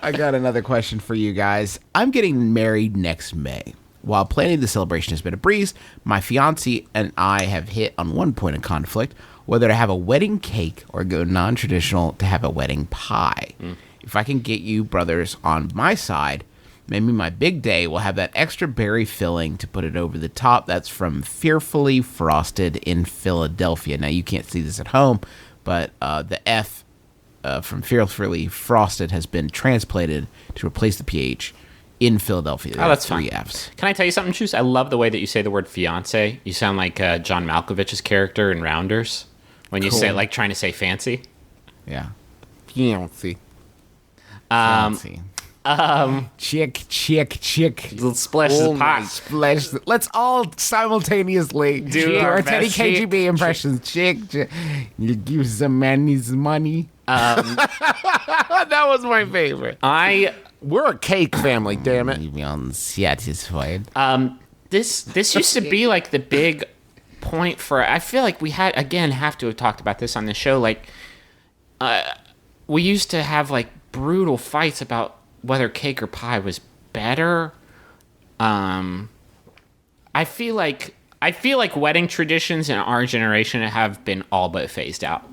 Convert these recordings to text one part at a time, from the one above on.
I got another question for you guys. I'm getting married next May. While planning the celebration has been a breeze, my fiance and I have hit on one point of conflict, whether to have a wedding cake or go non-traditional to have a wedding pie. If I can get you brothers on my side, maybe my big day will have that extra berry filling to put it over the top. That's from Fearfully Frosted in Philadelphia. Now, you can't see this at home, but the F from Fearfully Frosted has been translated to replace the PH in Philadelphia. Oh, that's 3 fun. Fs. Can I tell you something, Choose? I love the way that you say the word fiance. You sound like John Malkovich's character in Rounders when you say, like, trying to say fancy. Yeah. Fiancé. Fancy. Chick. Little splash of the pot. Splash. Let's all simultaneously do our Teddy best KGB impressions. Chick. You give some man his money. That was my favorite. We're a cake family, damn it. Leave me unsatisfied. This used to be like the big point for. I feel like we have to have talked about this on the show. Like, we used to have like brutal fights about whether cake or pie was better. I feel like wedding traditions in our generation have been all but phased out.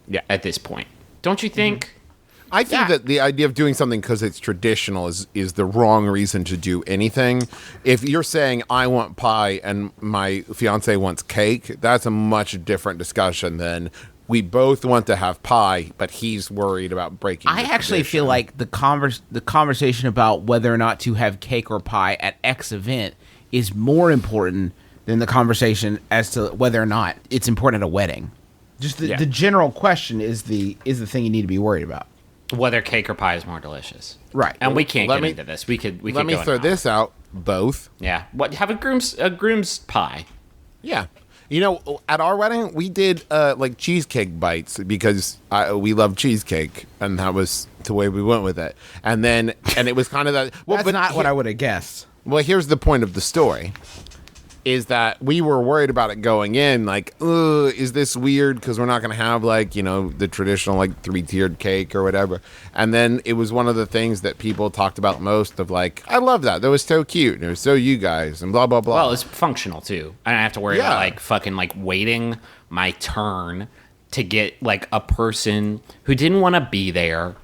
Yeah, at this point, don't you think? I think that the idea of doing something because it's traditional is the wrong reason to do anything. If you're saying I want pie and my fiance wants cake, that's a much different discussion than we both want to have pie, but he's worried about breaking I actually feel like the conversation about whether or not to have cake or pie at X event is more important than the conversation as to whether or not it's important at a wedding. Just the general question is the thing you need to be worried about. Whether cake or pie is more delicious, right? And we can't get into this. We could. Let me throw this out. Both. Yeah. What? Have a groom's pie. Yeah. You know, at our wedding, we did like cheesecake bites because we love cheesecake, and that was the way we went with it. And it was kind of that. Well, That's not what I would have guessed. Well, here's the point of the story. Is that we were worried about it going in, like, is this weird? Because we're not going to have, like, you know, the traditional, like, 3-tiered cake or whatever. And then it was one of the things that people talked about most of, like, I love that. That was so cute. And it was so you guys and blah, blah, blah. Well, it's functional, too. I don't have to worry about, like, fucking, like, waiting my turn to get, like, a person who didn't want to be there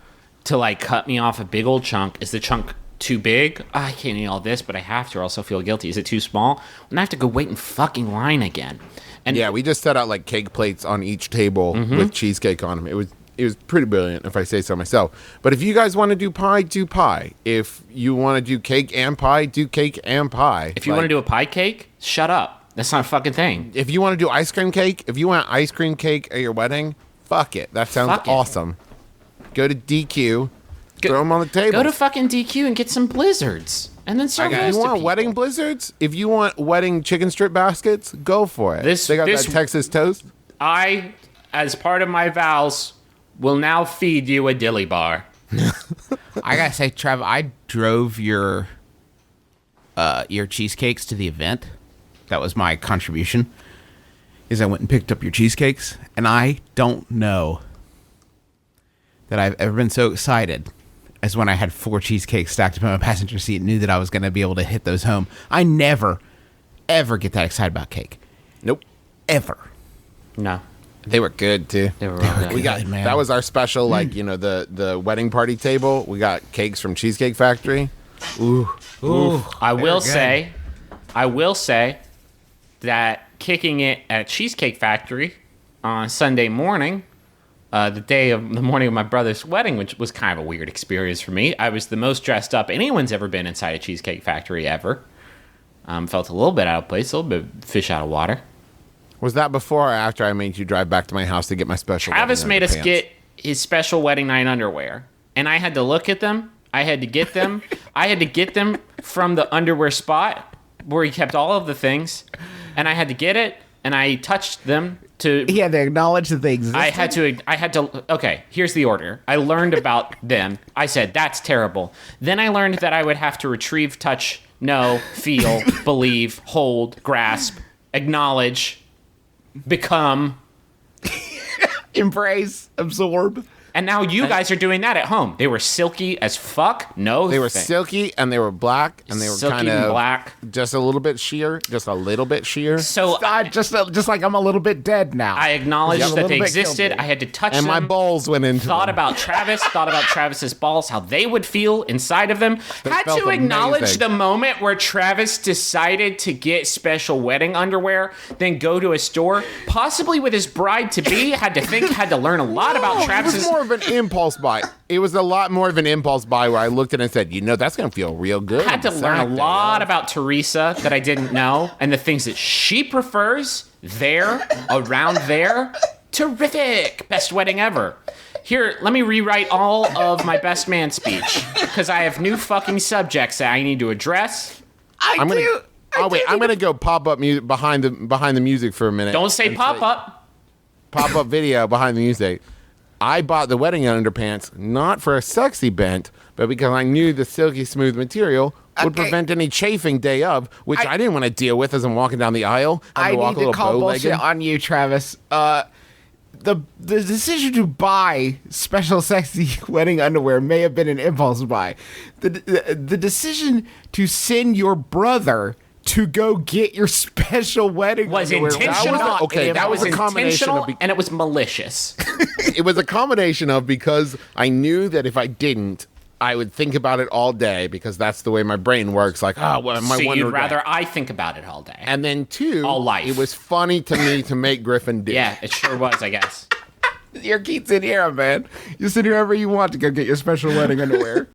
to, like, cut me off a big old chunk. Is the chunk too big? I can't eat all this, but I have to or else I'll feel guilty. Is it too small? And I have to go wait in fucking line again. And yeah, we just set out like cake plates on each table with cheesecake on them. It was pretty brilliant, if I say so myself. But if you guys want to do pie, do pie. If you want to do cake and pie, do cake and pie. If you want to do a pie cake, shut up. That's not a fucking thing. If you want to do ice cream cake, if you want ice cream cake at your wedding, fuck it. That sounds awesome. Go to DQ. Throw them on the table. Go to fucking DQ and get some blizzards. And then serve those to people. You want wedding blizzards? If you want wedding chicken strip baskets, go for it. They got that Texas toast. I, as part of my vows, will now feed you a dilly bar. I gotta say, Trev, I drove your cheesecakes to the event. That was my contribution. Is I went and picked up your cheesecakes, and I don't know that I've ever been so excited as when I had 4 cheesecakes stacked up in my passenger seat and knew that I was going to be able to hit those home. I never, ever get that excited about cake. Nope. Ever. No. They were good, too. They were really good. We got, man. That was our special, like, you know, the wedding party table. We got cakes from Cheesecake Factory. Ooh. I will say that kicking it at Cheesecake Factory on Sunday morning, the morning of my brother's wedding, which was kind of a weird experience for me. I was the most dressed up anyone's ever been inside a Cheesecake Factory ever. Felt a little bit out of place, a little bit fish out of water. Was that before or after I made you drive back to my house to get my special? Travis made us get his special wedding night underwear, and I had to look at them. I had to get them. I had to get them from the underwear spot where he kept all of the things, and I had to get it, and I touched them. He had to acknowledge that they existed? I had to, okay, here's the order. I learned about them. I said, that's terrible. Then I learned that I would have to retrieve, touch, know, feel, believe, hold, grasp, acknowledge, become. Embrace, absorb. And now you guys are doing that at home. They were silky as fuck. No, They were silky and they were black and they were Silky kind and of black. just a little bit sheer, just a little bit sheer. So Just like I'm a little bit dead now. I acknowledged Yeah, a that little they bit existed. killed me. I had to touch And them. my balls went into Thought them. about Travis, thought about Travis's balls, how they would feel inside of them. Had felt to acknowledge amazing. the moment where Travis decided to get special wedding underwear, then go to a store, possibly with his bride-to-be, had to learn a lot about It Travis's... was more of an impulse buy. It was a lot more of an impulse buy where I looked at it and said, that's going to feel real good. I had to on learn a Saturday, lot about Teresa that I didn't know, and the things that she prefers there, around there. Terrific! Best wedding ever. Here, let me rewrite all of my best man speech, because I have new fucking subjects that I need to address. I'm going to go pop up behind the music for a minute. Don't say and pop up. Pop up video behind the music. I bought the wedding underpants not for a sexy bent, but because I knew the silky smooth material would prevent any chafing day of, which I didn't want to deal with as I'm walking down the aisle. I walk need a to little call bullshit bow-legged. on you, Travis. The decision to buy special sexy wedding underwear may have been an impulse buy. The decision to send your brother to go get your special wedding Was underwear intentional. not okay, an that was impulse. a combination of intentional, and it was malicious. It was a combination of because I knew that if I didn't, I would think about it all day because that's the way my brain works. Like, my So wonder you'd day. rather I think about it all day. And then two, All life. it was funny to me to make Griffin do. Yeah, it sure was, I guess. Your Keats in here, man. You sit here wherever you want to go get your special wedding underwear.